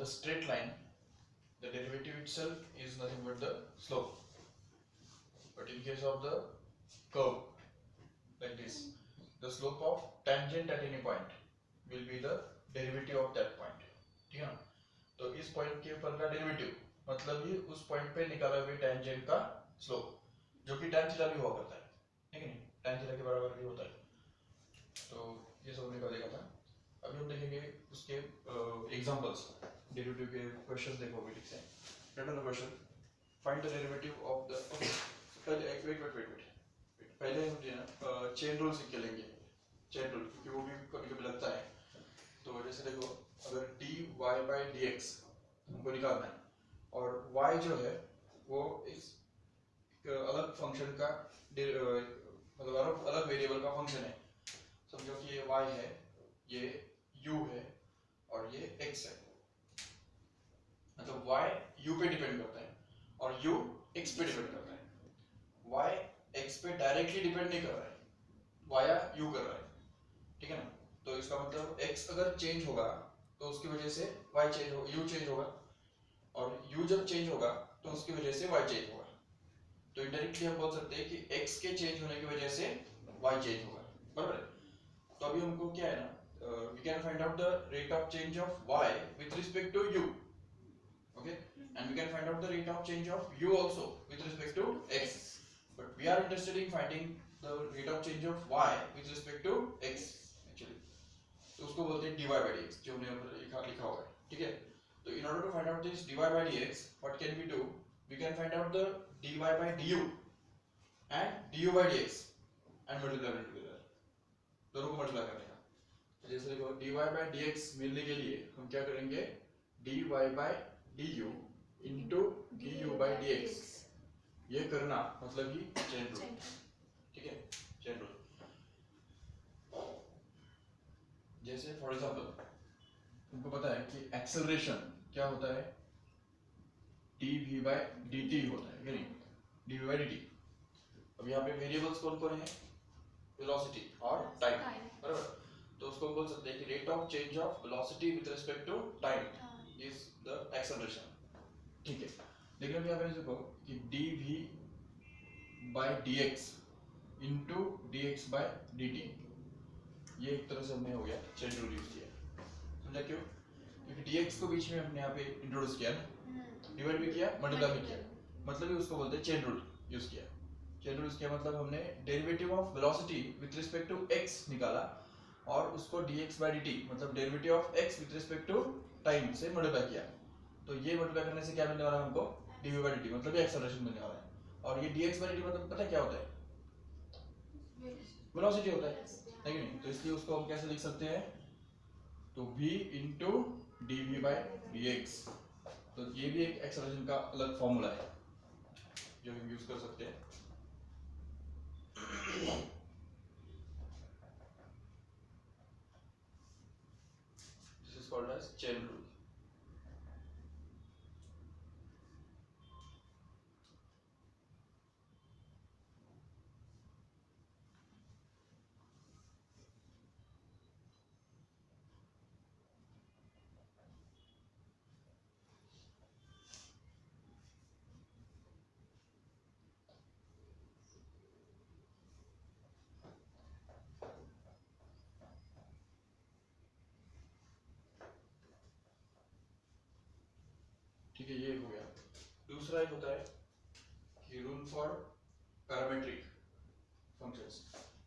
the straight line, the derivative itself is nothing but the slope. But in case of the curve, like this, the slope of tangent at any point will be the derivative of that point. ठीक है ना? तो इस point के ऊपर का derivative मतलब ही उस पॉइंट पे निकाला हुए टेंजेंट का स्लोप, जो कि tan थीटा भी हुआ करता है, ठीक है नहीं? tan थीटा के बराबर भी होता है। तो ये सब हमने कल देखा था। अभी हम देखेंगे उसके एग्जांपल्स, डेरिवेटिव के क्वेश्चंस देखो ठीक से। Return the question, find the derivative of the, okay पहले वेट पहले हम जो है चेन रूल सीख के लेंगे, चेन रूल, क्योंकि वो भी कभी कभी लगता है। तो जैसे देखो, अगर dy by dx हमको निकालना है और y जो है वो इस अलग फंक्शन का मतलब अलग वेरिएबल का फंक्शन है। समझो कि ये y है, ये u है और ये x है। मतलब y u पे डिपेंड करता है और u x पे डिपेंड करता है। y x पे डायरेक्टली डिपेंड नहीं कर रहा है, वाया u कर रहा है, ठीक है ना? तो इसका मतलब x अगर चेंज होगा तो उसकी वजह से y चेंज होगा, u चेंज होगा, और u जब चेंज होगा तो उसकी वजह से y चेंज होगा। तो इनडायरेक्टली हम बोल सकते हैं कि x के चेंज होने की वजह से y चेंज होगा, बराबर है? तो अभी हमको क्या है ना, we can find out the rate of change of y with respect to u, okay, and we can find out the rate of change of u also with respect to x, but we are interested in finding the rate of change of y with respect to x actually। तो उसको बोलते हैं dy by dx, जो हमने ऊपर लिखा हुआ है, ठीक है? तो in order to find out this dy by dx, what can we do? We can find out the dy by du and du by dx and multiply them together, दोनों को मल्टीप्लाई करने का। तो जैसे देखो, dy by dx मिलने के लिए हम क्या करेंगे, dy by du into du by dx, ये करना मतलब ही चेन रूल, ठीक है? Chain rule. जैसे फॉर एग्जांपल तुमको पता है कि एक्सेलरेशन क्या होता है, dv by dt होता है, क्या नहीं? dv by dt। अब यहाँ पे वेरिएबल्स कौन कौन है, वेलोसिटी और टाइम, बराबर? तो उसको हम बोल सकते हैं कि rate of change of velocity with respect to time is the acceleration, ठीक है? लेकिन अब यहाँ पे देखो कि dv by dx into dx by dt, ये एक तरह से हमने हो गया चेन रूल यूज किया, समझा क्यों? क्योंकि dx को बीच में हमने यहाँ पे इंट्रोड्यूस किया ना, डिवाइड भी किया, मल्टीप्लाई भी किया, मतलब ही उसको बोलते हैं चेन रूल यूज किया। चेन रूल किया मतलब हमने derivative of velocity with respect to x निकाला और उसको dx by dt मतलब derivative of x with respect to time से मल्टीप्लाई किया। तो ये मल्टीप्लाई करने से क्या मिलने वाला है हमको, dv by dt मतलब ये एक्सेलरेशन मिलने वाला है। और ये dx by dt मतलब पता है क्या होता है, वेलोसिटी होता है कि नहीं? तो इसलिए उसको हम कैसे लिख सकते हैं, तो v into dv by dx, तो ये भी एक एक्सेलरेशन का अलग फॉर्मूला है जो हम यूज कर सकते हैं। This is called as chain rule. ठीक है, ये हो गया। दूसरा एक होता है कि rule for parametric functions,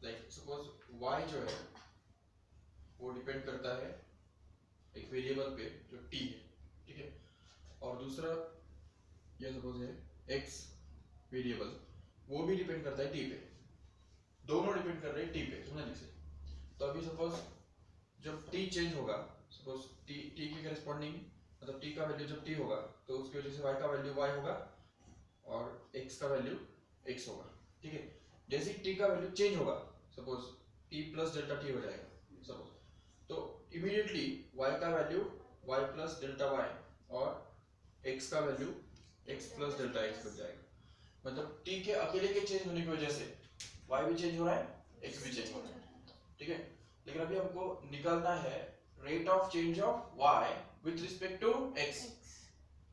like suppose y जो है वो डिपेंड करता है एक वेरिएबल पे जो t है, ठीक है? और दूसरा ये सपोज है x वेरिएबल, वो भी डिपेंड करता है t पे, दोनों डिपेंड कर रहे हैं t पे, समझा जिसे? तो अभी सपोज जब t चेंज होगा, सपोज t के करस्पॉन्डिंग मतलब t का वैल्यू जब t होगा तो उसकी वजह से y का वैल्यू y होगा और x का वैल्यू x होगा, ठीक है? जैसे ही t का वैल्यू चेंज होगा, suppose t plus delta t हो जाएगा सपोज, तो इमीडिएटली y का value y plus delta y और x का value x plus delta x बन जाएगा। मतलब t के अकेले के चेंज होने की वजह से y भी चेंज हो रहा है, x भी चेंज हो रहा है, ठीक है? लेकिन अभी हमको निकालना है rate of change of y with respect to x.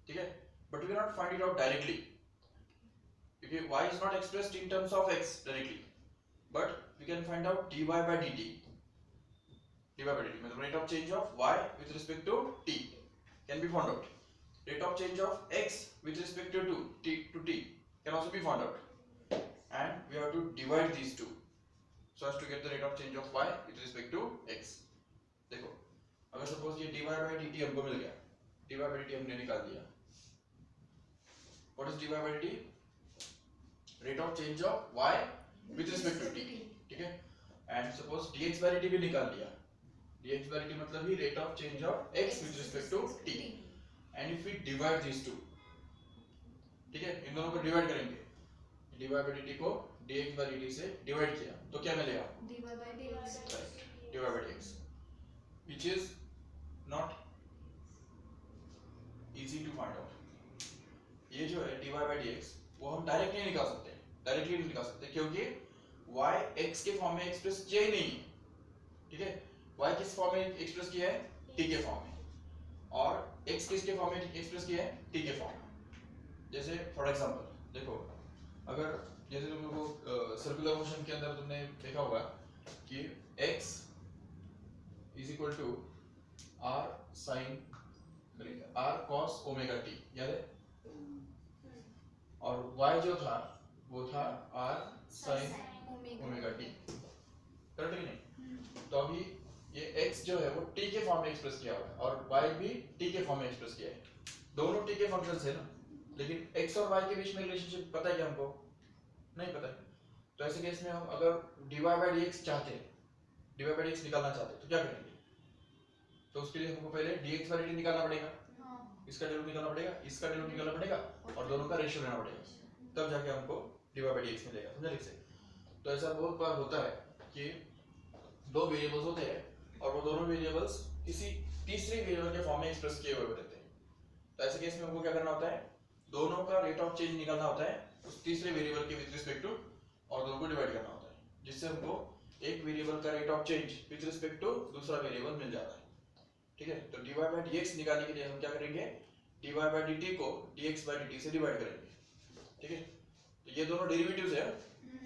ठीक है, but we cannot find it out directly because y is not expressed in terms of x directly, but we can find out dy by dt. dy by dt मतलब rate of change of y with respect to t can be found out. Rate of change of x with respect to t can also be found out, and we have to divide these two so as to get the rate of change of y with respect to x. देखो, अगर suppose ये dy by dt हमको मिल गया, dy by dt हमने निकाल दिया. What is dy by dt? Rate of change of y with respect to t. ठीक है, and suppose dx by dt भी निकाल लिया. dx by dt मतलब ही rate of change of x with respect to t. And if we divide these two, ठीक है, इन दोनों को डिवाइड करेंगे. dy by dt को dx by dt से डिवाइड किया तो क्या मिलेगा? dy by dx. Right, dy by dx, which is not easy to find out. ये जो है dy by dx वो हम डायरेक्ट नहीं निकाल सकते, डायरेक्टली नहीं निकाल सकते क्योंकि y x के फॉर्म में एक्सप्रेस किया ही नहीं है. ठीक है, y किस फॉर्म में एक्सप्रेस किया है? t के फॉर्म में, और x किसके फॉर्म में एक्सप्रेस किया है? t के फॉर्म में. जैसे फॉर एग्जांपल देखो, अगर जैसे तुम लोगों को सर्कुलर मोशन के अंदर तुमने देखा होगा कि x is equal to r sin r cos omega t, याद है? और y जो था वो था r sin omega t, correct कि नहीं? तो अभी ये x जो है वो t के फॉर्म में एक्सप्रेस किया हुआ है और y भी t के फॉर्म में एक्सप्रेस किया है. दोनों t के फंक्शंस है ना, लेकिन x और y के बीच में रिलेशनशिप पता है क्या हमको? नहीं पता है. तो ऐसे केस में हम अगर dy by dx चाहते हैं, dy by dx निकालना चाहते हैं तो क्या करेंगे? तो उसके लिए हमको पहले dx by dt निकालना पड़ेगा. इसका डेरिवेटिव निकालना पड़ेगा, इसका डेरिवेटिव निकालना पड़ेगा और दोनों का रेशियो लेना पड़ेगा, तब जाके हमको dy by dx मिलेगा. समझे लिख से? तो ऐसा बहुत बार होता है कि दो वेरिएबल्स होते हैं और वो दोनों वेरिएबल्स किसी तीसरे वेरिएबल के फॉर्म में एक्सप्रेस किए हुए होते हैं. तो ऐसे केस में हमको क्या करना होता है? दोनों का रेट ऑफ चेंज निकालना होता है उस तीसरे वेरिएबल के विद रिस्पेक्ट टू और दोनों को डिवाइड करना होता है, जिससे हमको एक वेरिएबल का rate of change with respect to दूसरा वेरिएबल मिल जाता है. ठीक है, तो dy by dx निकालने के लिए हम क्या करेंगे? dy by dt को dx by dt से डिवाइड करेंगे. ठीक है, तो ये दोनों डेरिवेटिव्स है,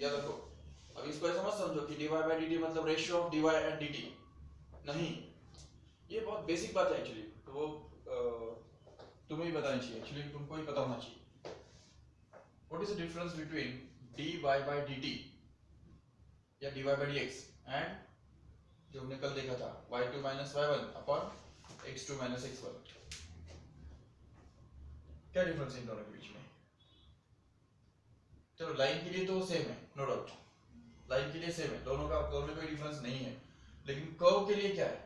याद रखो. अब इसको ऐसा मत समझो कि dy by dt मतलब ratio of dy and dt. नहीं, ये बहुत बेसिक बात है एक्चुअली. तो वो तुम्हें ही बतानी चाहिए, एक्चुअली तुमको ही पता होना चाहिए. What is the difference between dy by dt या dy by dx and जो हमने कल देखा था y2 minus y1 upon x2 minus x1? क्या डिफरेंस है इन दोनों के बीच में? चलो लाइन के लिए तो सेम है, नो डाउट, लाइन के लिए सेम है, दोनों में कोई डिफरेंस नहीं है. लेकिन कर्व के लिए क्या है?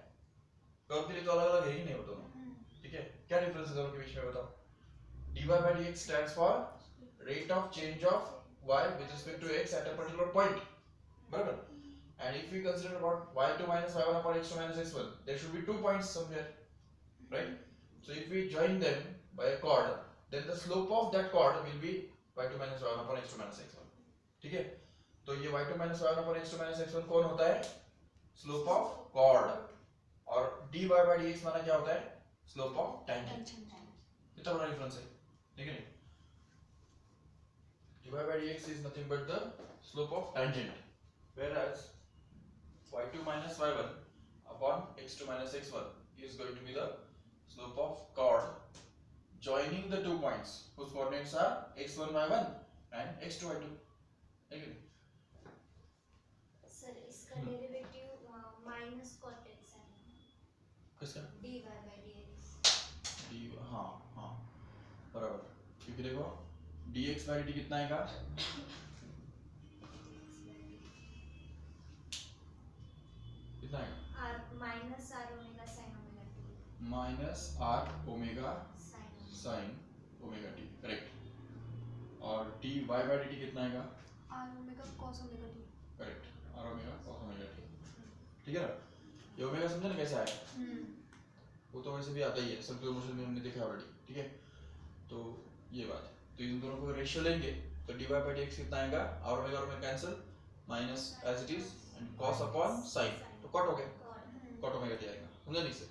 कर्व के लिए तो अलग अलग है ही नहीं वो दोनों. ठीक है, क्या डिफरेंस है दोनों के बीच में बताओ? dy by dx stands for rate of change of y with respect to x at a particular point, बराबर? And if we consider about y2 minus y1 upon x2 minus x1, there should be 2 points somewhere, right? So if we join them by a chord, then the slope of that chord will be y2 minus y1 upon x2 minus x1. ठीक है, तो ये y2 minus y1 upon x2 minus x1 कौन होता है? Slope of chord. और dy by dx माना क्या होता है? Slope of tangent. कितना बड़ा डिफरेंस है, ठीक है? dy by dx is nothing but the slope of tangent, whereas y2 minus y1 upon x2 minus x1 is going to be the slope of chord joining the 2 points whose coordinates are x1 y1 and x2 y2. ठीक है? Sir इसका derivative minus cot x है. किसका? dy by dx. हाँ हाँ बराबर, क्योंकि देखो dx by dt कितना आएगा? कितना आएगा? r minus r omega sin omega t. Minus r omega sin omega t, correct. और dy by dt कितना आएगा? r omega cos omega t. Correct, r omega cos omega t. ठीक है ना? ये ओमेगा समझे ना कैसे आया? वो तो वैसे भी आता ही है, सर्कुलर मोशन में हमने देखा ऑलरेडी. ठीक है, तो ये बात है. तो इन दोनों को रेशियो लेंगे तो dy by dx कितना आएगा? r omega cancel, minus as it is and cos upon sin, तो cot हो गया, cot ओमेगा t आएगा. समझा नहीं से?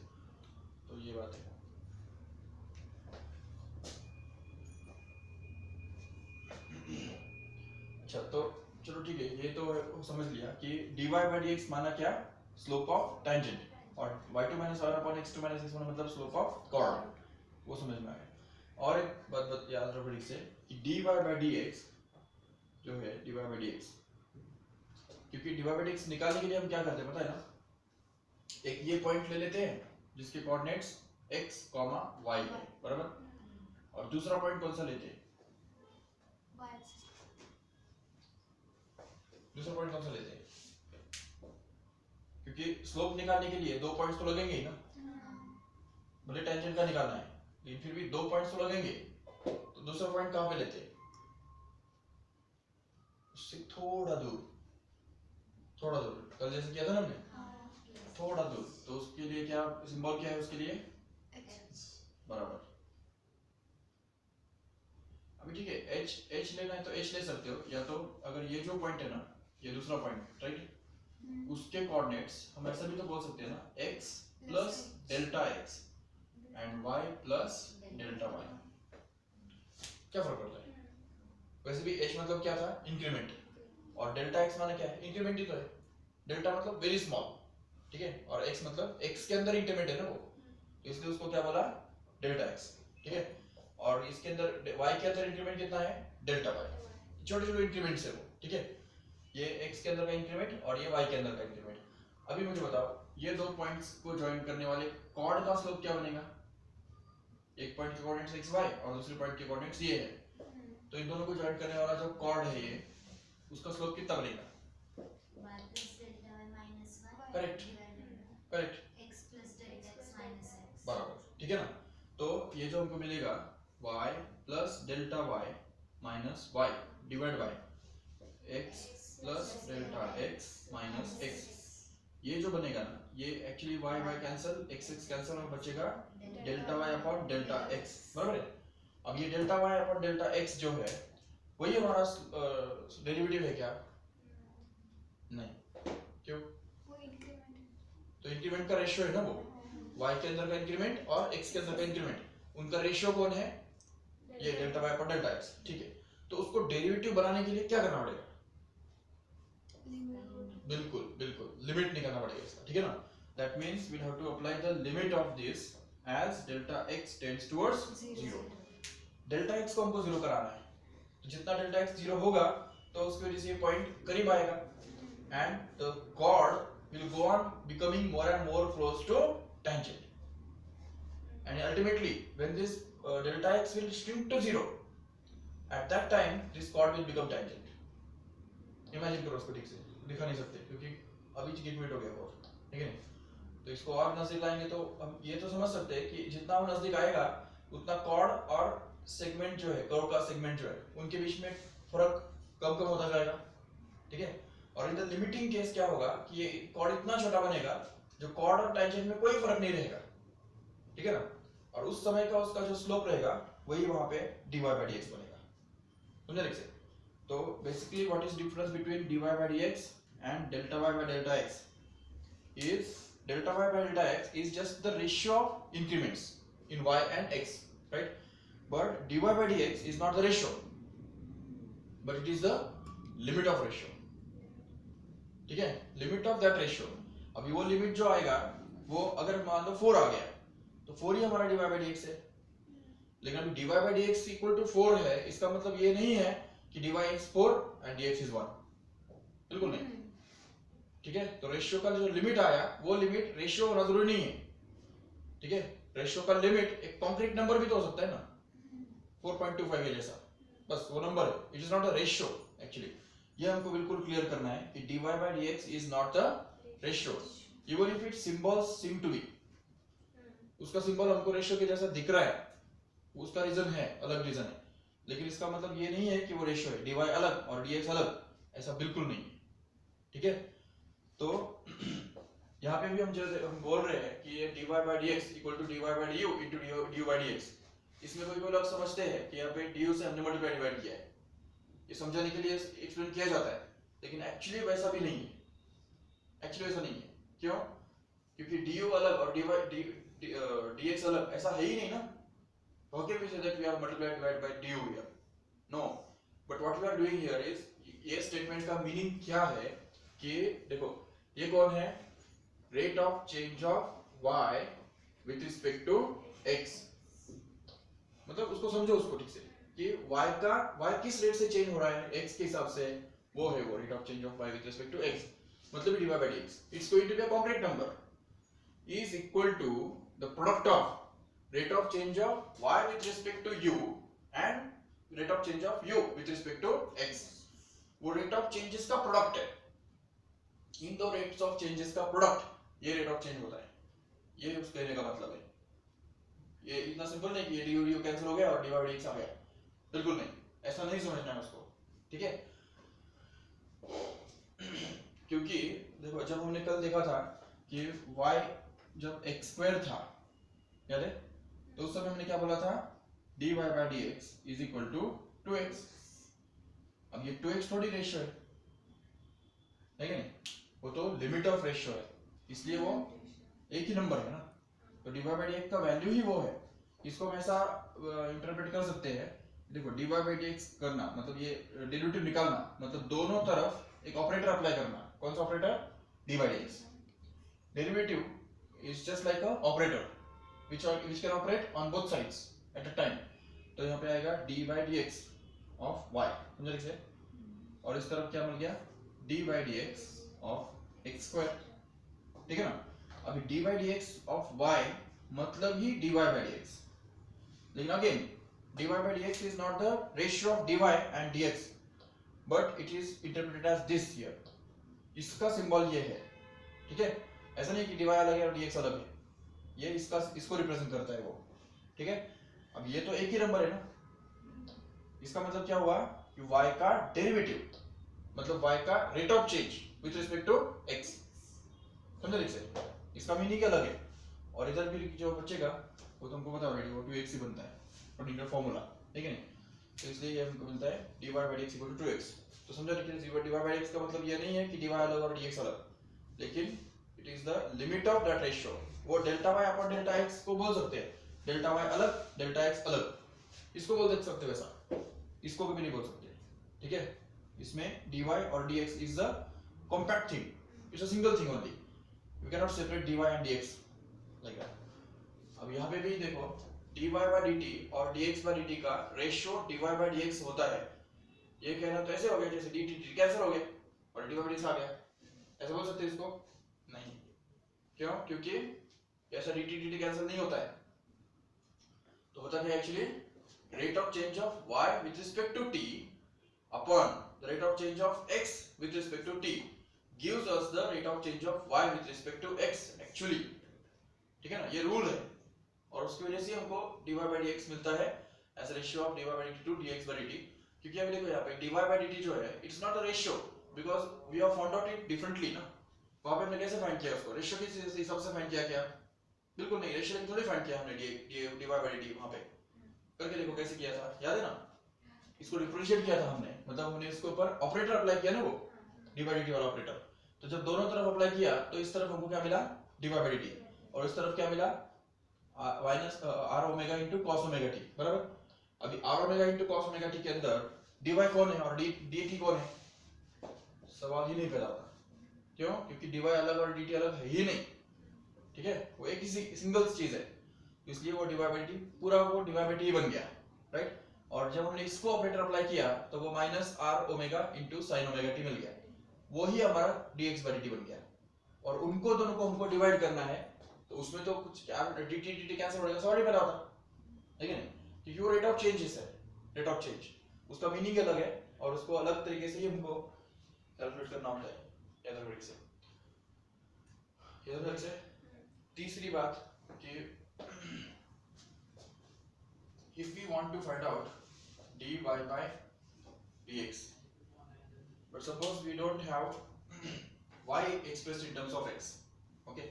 तो ये बात है। अच्छा तो चलो ठीक है, ये तो समझ लिया कि dy by dx माना क्या, स्लोप ऑफ टेंजेंट, और y2 minus r upon x2 minus x1 मतलब स्लोप ऑफ कॉर्ड, वो समझ में आया। और एक बात याद रखो ठीक से कि dy by dx जो है dy by dx, क्योंकि dy by dx निकालने के लिए हम क्या करते हैं पता है ना, एक ये पॉइंट ले लेते हैं जिसके कोऑर्डिनेट्स x, y है, बराबर, और दूसरा पॉइंट कौन सा लेते हैं, दूसरा पॉइंट कौन सा लेते हैं, क्योंकि स्लोप निकालने के लिए दो पॉइंट्स तो लगेंगे ही ना, भले टेंजेंट का निकालना है लेकिन फिर भी दो पॉइंट्स तो लगेंगे, तो दूसरा पॉइंट कहां पे लेते हैं, उससे थोड़ा दूर, थोड़ा दूर, कल जैसे किया था ना हमने, थोड़ा दूर, तो उसके लिए क्या सिंबल क्या है उसके लिए, बराबर। अभी ठीक है, h लेना है तो h ले सकते हो, या तो अगर ये जो पॉइंट है ना, ये दूसरा पॉइंट राइट, उसके कोऑर्डिनेट्स हम ऐसा भी तो बोल सकते हैं ना, x plus delta x and y plus delta y, क्या फर्क पड़ता है? वैसे भी h मतलब क्या था, इंक्रीमेंट, और डेल्टा x माने क्या है, इंक्रीमेंट ही तो है, डेल्टा मतलब वेरी स्मॉल, ठीक है, और x मतलब x के अंदर इंक्रीमेंट है ना वो, तो इसलिए उसको क्या बोला, डेल्टा x, ठीक है, और इसके अंदर y के अंदर इंक्रीमेंट कितना है, डेल्टा y, छोटे छोटे इंक्रीमेंट्स है वो, ठीक है, ये x के अंदर का इंक्रीमेंट और ये y के अंदर का इंक्रीमेंट। अभी मुझे बताओ, ये दो पॉइंट्स को ज्वाइन करने वाले कॉर्ड का स्लोप क्या बनेगा, एक पॉइंट के कोऑर्डिनेट्स x y और दूसरे पॉइंट के कोऑर्डिनेट्स ये है, तो इन दोनों को ज्वाइन करने वाला जो कॉर्ड है ये, उसका स्लोप कितना बनेगा, करेक्ट, करेक्ट, बराबर, ठीक है ना, तो ये जो हमको मिलेगा y plus delta y minus y divide by x plus delta x minus x, ये जो बनेगा ना, ये actually y y cancel, x x cancel और बचेगा delta y upon delta x, बराबर है। अब ये delta y upon delta x जो है वही हमारा डेरिवेटिव है क्या, नहीं, क्यों, तो इंक्रीमेंट का रेशियो है ना वो, y के अंदर का इंक्रीमेंट और x के अंदर का इंक्रीमेंट, उनका रेशियो कौन है, ये delta y upon delta x, ठीक है, तो उसको डेरिवेटिव बनाने के लिए क्या करना पड़ेगा, बिल्कुल बिल्कुल लिमिट निकालना पड़ेगा इसका, ठीक है ना, that means we have to apply the limit of this as delta x tends towards 0, delta x को हमको 0 कराना है, तो जितना डेल्टा x 0 होगा तो उसकी वजह से ये पॉइंट करीब आएगा, and the chord will go on becoming more and more close to tangent, and ultimately when this delta x will shrink to 0, at that time this chord will become tangent। Imagine करो उसको ठीक से, दिखा नहीं सकते क्योंकि अभी 1 minute हो गया और, ठीक है, तो इसको और नजदीक लाएंगे तो हम ये तो समझ सकते हैं कि जितना वो नजदीक आएगा उतना कॉर्ड और सेगमेंट जो है, कर्व का सेगमेंट जो है, उनके बीच में फर्क कम कम होता जाएगा, ठीक है, और इन द लिमिटिंग केस क्या होगा कि ये कॉर्ड इतना छोटा बनेगा जो कॉर्ड और टेंजेंट में कोई फर्क नहीं रहेगा, ठीक है ना, और उस समय का उसका जो स्लोप रहेगा वही वहां पे dy by dx बनेगा, समझे ठीक से। तो basically what is difference between dy by dx and delta y by delta x is delta y by delta x is just the ratio of increments in y and x, right, but dy by dx is not the ratio but it is the limit of ratio, ठीक है, limit of that ratio. अभी वो limit जो आएगा वो अगर मान लो 4 आ गया तो 4 ही हमारा dy by dx है, लेकिन अभी dy by dx equal to 4 है, इसका मतलब ये नहीं है कि dy is 4 and dx is 1, बिल्कुल नहीं, ठीक है, तो रेशियो का जो लिमिट आया वो लिमिट रेशियो होना जरूरी नहीं है, ठीक है, रेशियो का लिमिट एक कॉन्क्रीट नंबर भी तो हो सकता है ना, 4.25 के जैसा, बस वो नंबर है, it is not a ratio actually, ये हमको बिल्कुल क्लियर करना है कि dy by dx is not the ratio even if its symbols seem to be, उसका सिंबल हमको रेशियो के जैसा दिख रहा है, उसका रीजन है, अलग रीजन है, लेकिन इसका मतलब ये नहीं है कि वो रेशियो है, dy अलग और dx अलग, ऐसा बिल्कुल नहीं है, ठीक है, तो यहाँ पे भी हम बोल रहे हैं कि ये dy by dx equal to dy by du into du by dx, इसमें कोई लोग समझते हैं कि यहाँ पे du से हमने मल्टीप्लाई डिवाइड किया है, ये समझाने के लिए एक्सप्लेन किया जाता है, लेकिन एक्चुअली वैसा भी नहीं है, एक्चुअली वैसा नहीं है, क्यों, क्योंकि du अलग और dx अलग ऐसा है ही नहीं ना. How can we say that we have multiplied divided by du here? No. But what we are doing here is ये स्टेटमेंट का मीनिंग क्या है कि देखो ये कौन है, rate of change of y with respect to x. मतलब उसको समझो उसको ठीक से कि y किस रेट से चेंज हो रहा है x के हिसाब से, वो है वो rate of change of y with respect to x. मतलब divide by dx. It's going to be a complex number is equal to the product of rate of change of y with respect to u and rate of change of u with respect to x. वो rate of changes का product है. इन दो rates of changes का product ये rate of change होता है. ये उस कहने का मतलब है. ये इतना सिंपल नहीं कि ये du कैंसिल हो गया और dy by dx आ गया. बिल्कुल नहीं, ऐसा नहीं समझना है उसको. ठीक है. क्योंकि देखो जब हमने कल देखा था कि y जब x स्क्वायर था, याद है, तो उस समय हमने क्या बोला था, dy by dx is equal to 2x. अब ये 2x थोड़ी रेशियो है कि नहीं, वो तो लिमिट ऑफ रेशियो है, इसलिए वो एक ही नंबर है ना. तो dy by dx का वैल्यू ही वो है. इसको हम ऐसा इंटरप्रेट कर सकते हैं, देखो dy by dx करना मतलब ये डेरिवेटिव निकालना मतलब दोनों तरफ एक ऑपरेटर अप्लाई करना. कौन सा operator, dy by dx. Derivative is just like a operator which can operate on both sides at a time. तो यहाँ पे आएगा d by dx of y, समझे लिख से, और इस तरफ क्या मिल गया, d by dx of x square. ठीक है ना. अभी d by dx of y मतलब ही dy by dx, लेकिन again dy by dx is not the ratio of dy and dx but it is interpreted as this here. इसका symbol ये है. ठीक है. ऐसा नहीं कि dy अलग है और dx अलग है, ये इसको रिप्रेजेंट करता है वो. ठीक है. अब ये तो एक ही नंबर है ना. इसका मतलब क्या हुआ कि y का डेरिवेटिव मतलब y का rate of change with respect to x. समझे लिख से, इसका मीनिंग अलग है. और इधर भी जो बचेगा वो तुमको पता ऑलरेडी, वो 2x ही बनता है अकॉर्डिंग टू फॉर्मूला. ठीक है नहीं. तो इसलिए ये हमको मिलता है dy by dx equal to 2x. तो समझा लिख dy by dx का मतलब ये नहीं है कि dy अलग और dx अलग, लेकिन it is the limit of that ratio. वो delta y upon delta x को बोल सकते हैं, डेल्टा y अलग डेल्टा x अलग, इसको बोल दे सकते हो वैसा, इसको कभी नहीं बोल सकते. ठीक है. इसमें dy और dx is the compact thing, it's a single thing only. You can not separate dy and dx like that. अब यहाँ पे भी देखो dy by dt और dx by dt का रेशियो dy by dx होता है. ये कहना तो ऐसे हो गया जैसे dt कैंसिल हो गया और dy by dx आ गया, ऐसे बोल सकते हैं इसको नहीं. क्यों? क्योंकि ऐसा dt कैंसिल नहीं होता है. तो होता क्या actually, rate of change of y with respect to t upon the rate of change of x with respect to t gives us the rate of change of y with respect to x actually. ठीक है ना. ये rule है और उसकी वजह से हमको dy by dx मिलता है as ratio of dy by dt to dx by dt. क्योंकि अभी देखो यहाँ पे dy by dt जो है it's not a ratio because we have found out it differently ना. वहां पे हमने कैसे फाइंड किया उसको, रेशियो के हिसाब से फाइंड किया क्या, बिल्कुल नहीं. रेशियो में थोड़ी फाइंड किया हमने dy by dt वहां पे करके देखो कैसे किया था, याद है ना. इसको डिफरेंशिएट किया था हमने, मतलब हमने इसके ऊपर ऑपरेटर अप्लाई किया ना, वो dy by dt वाला ऑपरेटर. तो जब दोनों तरफ अप्लाई किया तो इस तरफ हमको क्या मिला, dy by dt, और इस तरफ क्या मिला, minus r omega into cos omega t. बराबर. अभी r omega into cos omega t के अंदर dy कौन है और dt कौन है, सवाल ही नहीं पैदा होता. क्यों? क्योंकि dy अलग और dt अलग है ही नहीं. ठीक है. वो एक ही सिंगल चीज है, इसलिए वो dy by dt पूरा वो dy by t बन गया. राइट. और जब हमने इसको ऑपरेटर अप्लाई किया तो वो minus r omega into sin omega t मिल गया. वही हमारा dx by dt बन गया. और उनको दोनों को हमको डिवाइड करना है तो उसमें तो कुछ क्या dt कैंसिल हो जाएगा, सवाल ही पैदा होता है कि नहीं. क्योंकि वो रेट ऑफ चेंजेस है, रेट ऑफ चेंज उसका मीनिंग अलग है और उसको अलग तरीके से ही हमको कैलकुलेट करना होता है. याद से याद से. तीसरी बात कि if we want to find out dy by dx but suppose we don't have y expressed in terms of x, okay,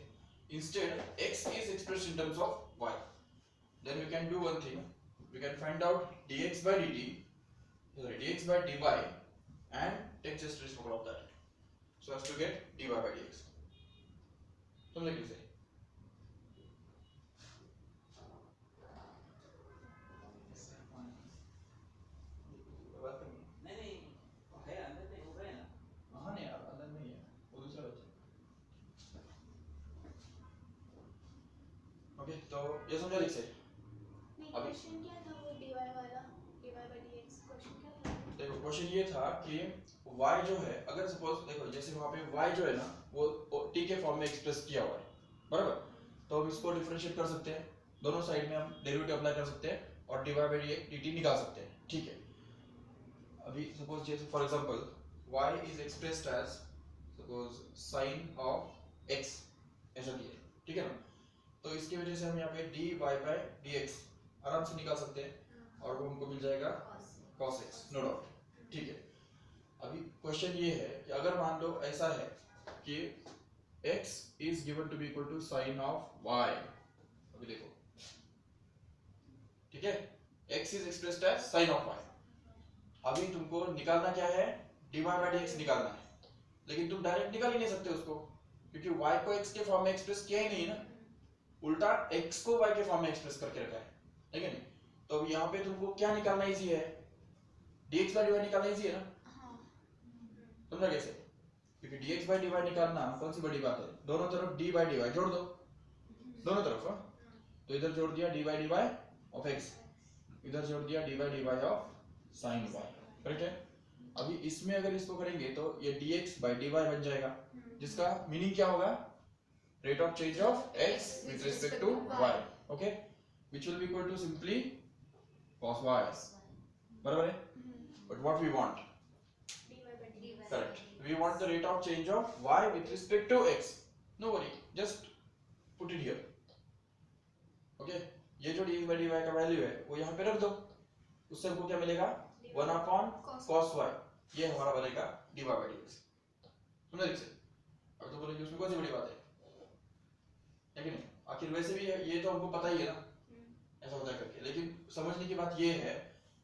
instead x is expressed in terms of y, then we can do one thing, we can find out dx by dt, sorry, dx by dy and take just reciprocal of that so as to get dy by dx. समझे कैसे. तो ये समझा लिख से नहीं अभी question क्या था वो dy वाला dy by dx क्वेश्चन क्या था देखो क्वेश्चन ये था कि y जो है अगर सपोज देखो जैसे वहां पे y जो है ना वो t के फॉर्म में एक्सप्रेस किया हुआ है बराबर, तो हम इसको डिफरेंशिएट कर सकते हैं, दोनों साइड में हम डेरिवेटिव अप्लाई कर सकते हैं और dy by dt निकाल सकते हैं, ठीक है। अभी सपोज जैसे for example y is expressed as suppose sin of x ऐसा दिया है, ठीक है ना, तो इसकी वजह से हम यहाँ पे dy by dx आराम से निकाल सकते हैं और वो हमको मिल जाएगा cos x, नो डाउट, ठीक है। अभी क्वेश्चन ये है कि अगर मान लो ऐसा है कि x is given to be equal to sin of y, अभी देखो ठीक है, x is expressed as sin of y, अभी तुमको निकालना क्या है, dy by dx निकालना है, लेकिन तुम डायरेक्ट निकाल ही नहीं सकते उसको क्योंकि y को x के फॉर्म में एक्सप्रेस किया ही नहीं ना, उल्टा x को y के फॉर्म में एक्सप्रेस करके रखा है, ठीक है नहीं, तो अब यहाँ पे तुमको क्या निकालना इजी है, dx by dy निकालना इजी है ना, समझा कैसे, क्योंकि dx by dy निकालना कौन सी बड़ी बात है, दोनों तरफ d by dy जोड़ दो, दोनों तरफ हाँ? तो इधर जोड़ दिया d by dy of x, इधर जोड़ दिया d by dy of sin y, correct है। अभी इसमें अगर इसको करेंगे तो ये dx by dy बन जाएगा, जिसका मीनिंग क्या होगा, rate of change of x with respect to y, okay, which will be equal to simply cos y, बराबर है, but what we want, correct, we want the rate of change of y with respect to x, no worry, just put it here, okay, ये जो dx by dy का value है वो यहाँ पे रख दो, उससे हमको क्या मिलेगा 1 upon cos y, ये हमारा बनेगा dy by dx, समझे ठीक से। अब तो बोलेंगे उसमें कौन सी बड़ी बात है कि नहीं, आखिर वैसे भी ये तो हमको पता ही है ना ऐसा होता है करके, लेकिन समझने की बात ये है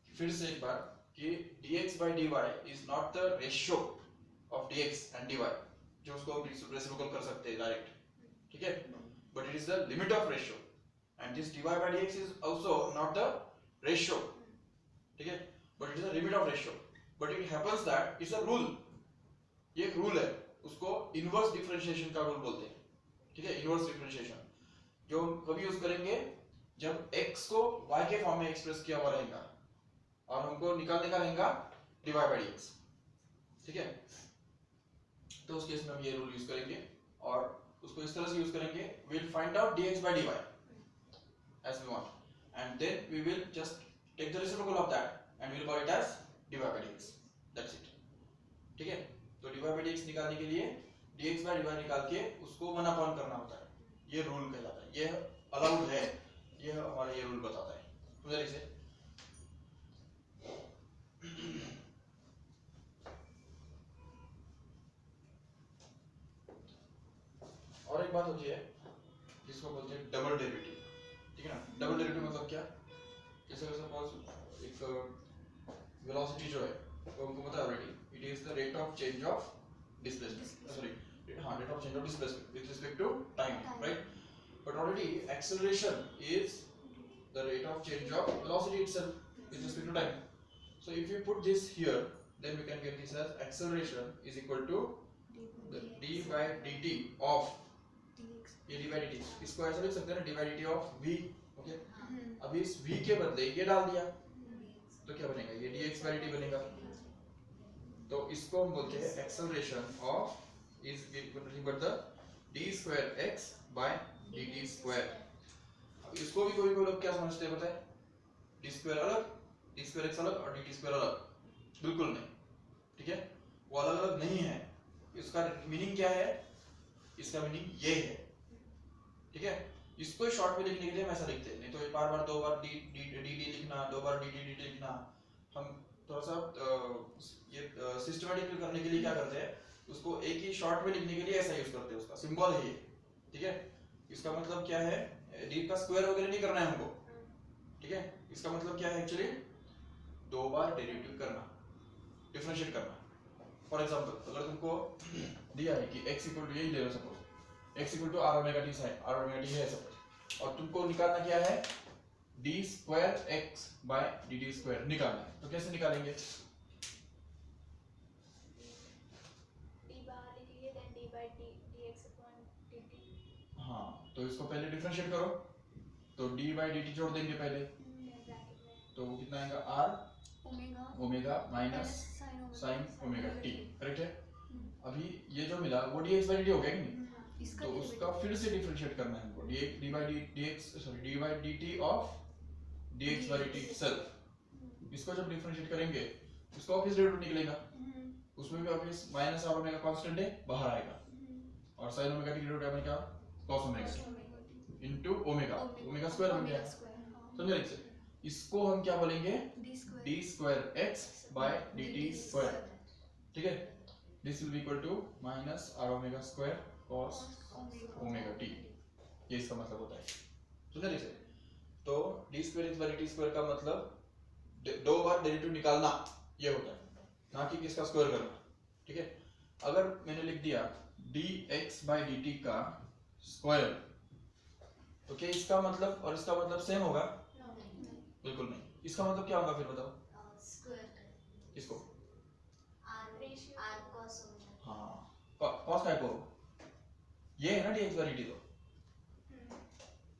फिर से एक बार कि dx by dy is not the ratio of dx and dy, जो उसको हम रेसिप्रोकल कर सकते हैं डायरेक्ट, ठीक है, but it is the limit of ratio and this dy by dx is also not the ratio, ठीक है, but it is a limit of ratio, but it happens that it's a rule, ये एक rule है, उसको inverse differentiation का rule बोलते हैं, ठीक है, इनवर्स डिफरेंशिएशन जो हम कभी यूज करेंगे जब x को y के फॉर्म में एक्सप्रेस किया हुआ रहेगा और हमको निकालने का रहेगा dy by dx, ठीक है, तो उस केस में हम ये रूल यूज करेंगे और उसको इस तरह से यूज करेंगे, we'll find out dx by dy as we want and then we will just take the reciprocal of that and we'll call it as dy by dx, that's it, ठीक है। तो dy by dx निकालने के लिए dx by dy निकाल के उसको 1 upon करना होता है, ये रूल कहलाता है, ये अलाउड है, ये हमारा ये रूल बताता है, समझे इसे। और एक बात होती है जिसको बोलते हैं डबल डेरिवेटिव, ठीक है ना, डबल डेरिवेटिव मतलब क्या, जैसे सपोज एक वेलोसिटी जो है वो हमको पता है already, it is the rate of change of displacement, sorry हाँ rate of change of displacement with respect to time, right, but already acceleration is the rate of change of velocity itself with respect to time, so if you put this here then we can get this as acceleration is equal to the d by dt of ये d by dt, इसको ऐसा लिख सकते हैं ना d by dt of v, okay, अभी इस v के बदले ये डाल दिया तो क्या बनेगा, ये dx by dt बनेगा, तो इसको हम बोलते हैं acceleration of is nothing but the d square x by dt square। अब इसको भी कोई कोई लोग क्या समझते हैं पता है, d square अलग, d square x अलग और dt square अलग, बिल्कुल नहीं, ठीक है, वो अलग अलग नहीं है, इसका मीनिंग क्या है, इसका मीनिंग ये है, ठीक है, इसको शॉर्ट में लिखने के लिए हम ऐसा लिखते हैं, नहीं तो बार बार दो बार dt लिखना, दो बार dt लिखना, हम थोड़ा सा ये सिस्टमैटिक करने के लिए क्या करते हैं, उसको एक ही शॉर्ट में लिखने के लिए ऐसा यूज करते हैं, उसका सिंबल है ये, ठीक है, इसका मतलब क्या है, d का स्क्वायर वगैरह नहीं करना है हमको, ठीक है, इसका मतलब क्या है एक्चुअली, दो बार डेरिवेटिव करना, डिफरेंशिएट करना। फॉर एग्जांपल अगर तुमको दिया है कि x इक्वल टू यही ले लो suppose x equal to r omega t sin r omega t है सपोज, और तुमको निकालना क्या है d square x by dt square निकालना है, तो कैसे निकालेंगे, हाँ तो इसको पहले डिफरेंशिएट करो, तो डी बाई डी टी जोड़ देंगे पहले, तो वो कितना आएगा R omega minus sine omega T, correct है। अभी ये जो मिला वो D X by D T हो गया कि नहीं, तो उसका फिर से डिफरेंशिएट करना है हमको, D by D x sorry D by D T of D X by D T itself. इसको जब डिफरेंशिएट करेंगे उसका ऑब्वियस डेरिवेटिव निकलेगा, उसमें भी obvious minus R omega constant है बाहर आएगा, और साइन ओमेगा टी डेरिवेटिव आएगा क्या cos omega into omega, omega square बन गया, समझे इससे। इसको हम क्या बोलेंगे D square X by D T square, ठीक है। This will be equal to minus R omega square cos omega T, ये इसका मतलब होता है, समझे इसे। तो D square X by D T square का मतलब दो बार डेरिवेटिव निकालना ये होता है, ना कि किसका स्क्वायर करना, ठीक है। अगर मैंने लिख दिया dx by dt का स्क्वायर, तो क्या इसका मतलब और इसका मतलब सेम होगा? बिल्कुल नहीं। इसका मतलब क्या होगा फिर बताओ? स्क्वायर इसको r cos ओमेगा। हाँ cos काय को ये है ना dx by dt, तो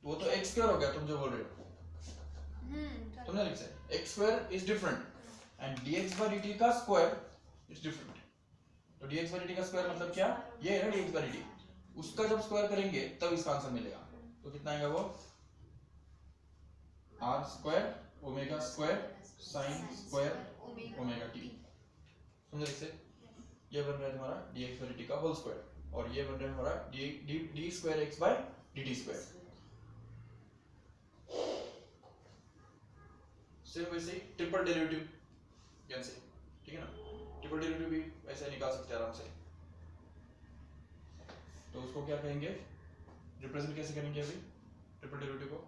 वो तो x स्क्वायर हो गया तुम जो बोल रहे हो, तुमने लिख से x square is different and dx by dt का स्क्वायर इज डिफरेंट। तो dx by dt का स्क्वायर मतलब क्या, ये है ना dx by dt, उसका जब स्क्वायर करेंगे तब इसका आंसर मिलेगा। तो कितना आएगा वो r square omega square sine square omega t, समझे इससे। ये बन रहा है तुम्हारा dx by dt का होल स्क्वायर, और ये बन रहा है हमारा d square x by dt square. Same वैसे ही ट्रिपल डेरिवेटिव ज्ञान से, ठीक है ना, ट्रिपल डेरिवेटिव भी ऐसे निकाल सकते हैं आराम से। तो उसको क्या कहेंगे, रिप्रेजेंट कैसे करेंगे अभी ट्रिपल डेरिवेटिव को,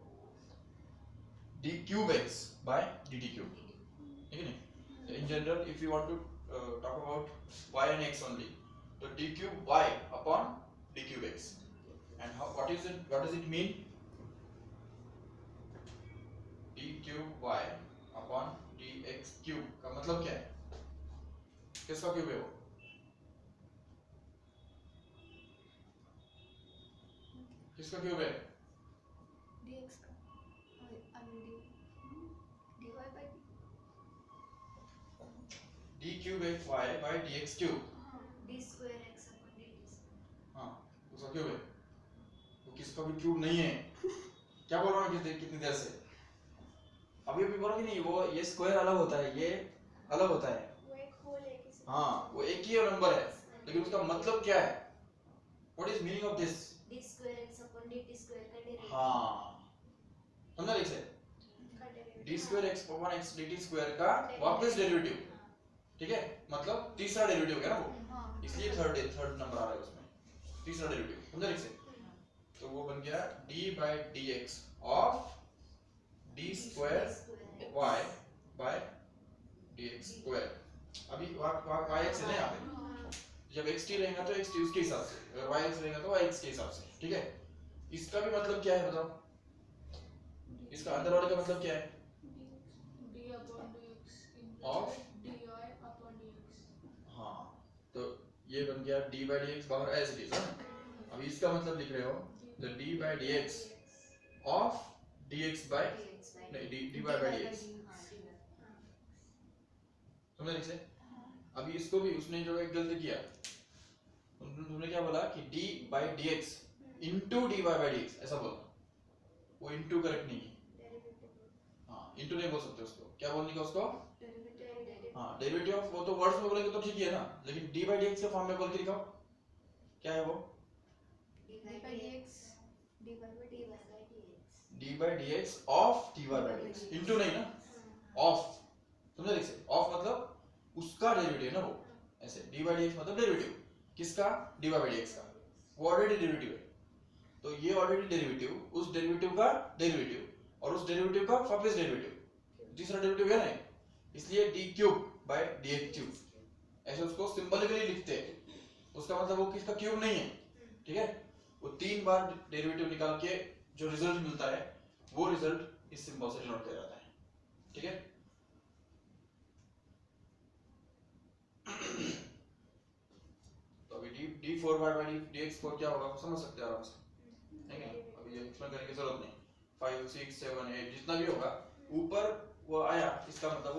D cube X by D T cube, ठीक है नहीं। In general if you want to talk about y and x only, तो D cube y upon D cube x, and how what does it mean, D cube y upon D X cube का मतलब क्या है, किसका cube है वो, किसका cube है, dx का dy by D cube X Y by D X cube, d square x upon dt square. हाँ उसका क्यूब है, वो किसका भी क्यूब नहीं है। क्या बोल रहा हूँ कितनी देर से, अभी अभी बोला कि नहीं, वो ये स्क्वायर अलग होता है, ये अलग होता है, वो एक होल है किसी, हाँ वो एक ही नंबर है, लेकिन उसका मतलब क्या है, what is meaning of this, d square x upon dt square का डेरिवेटिव। हाँ समझा लिख से, D square x upon x D T square का वापस डेरिवेटिव, ठीक है, मतलब तीसरा डेरिवेटिव हो गया ना वो, इसलिए थर्ड नंबर आ रहा है उसमें, तीसरा डेरिवेटिव, समझा लिख से। तो वो बन गया d by dx of d square y by dx square. अभी y x है ना यहाँ पे, जब x t रहेगा तो x t उसके हिसाब से, अगर y x रहेगा तो y x के हिसाब से, ठीक है। इसका भी मतलब क्या है बताओ, इसका अंदर वाले का मतलब क्या है, d upon dx of dy upon dx। हाँ, तो ये बन गया d by dx बाहर एज इट इज है, अभी इसका मतलब लिख रहे हो तो d by dx of dx by नहीं dy by dx, समझे इसे। अभी इसको भी उसने जो एक गलती किया, तुमने क्या बोला कि d by dx into dy by dx ऐसा बोला, वो into करेक्ट नहीं है, हाँ into नहीं बोल सकते उसको, क्या बोलने का उसको, हाँ डेरिवेटिव ऑफ, वो तो वर्ड्स में बोलेंगे तो ठीक ही है ना, लेकिन d by dx के फॉर्म में बोल के दिखाओ क्या है वो, d by dx d by dx of dy by dx, into नहीं ना, ऑफ, समझे लिख से, ऑफ मतलब उसका डेरिवेटिव ना वो, ऐसे d by dx मतलब डेरिवेटिव किसका, dy by dx का, वो ऑलरेडी डेरिवेटिव है, तो ये ऑलरेडी डेरिवेटिव उस डेरिवेटिव का डेरिवेटिव और उस डेरिवेटिव का वापस डेरिवेटिव, तीसरा डेरिवेटिव है ना, इसलिए d cube by dx cube, ऐसे उसको सिंबलिकली लिखते हैं, उसका मतलब वो किसका क्यूब नहीं है, ठीक है। वो तीन बार डेरिवेटिव निकाल के जो रिजल्ट मिलता है वो रिजल्ट इस सिंबल से डिनोट किया जाता है, ठीक है। तो अभी d4 by dx4 क्या होगा समझ सकते हैं आराम से, ठीक है, अभी ये एक्सप्लेन करने की जरूरत नहीं। 5 6 7 8 जितना भी होगा ऊपर वो आया इसका मतलब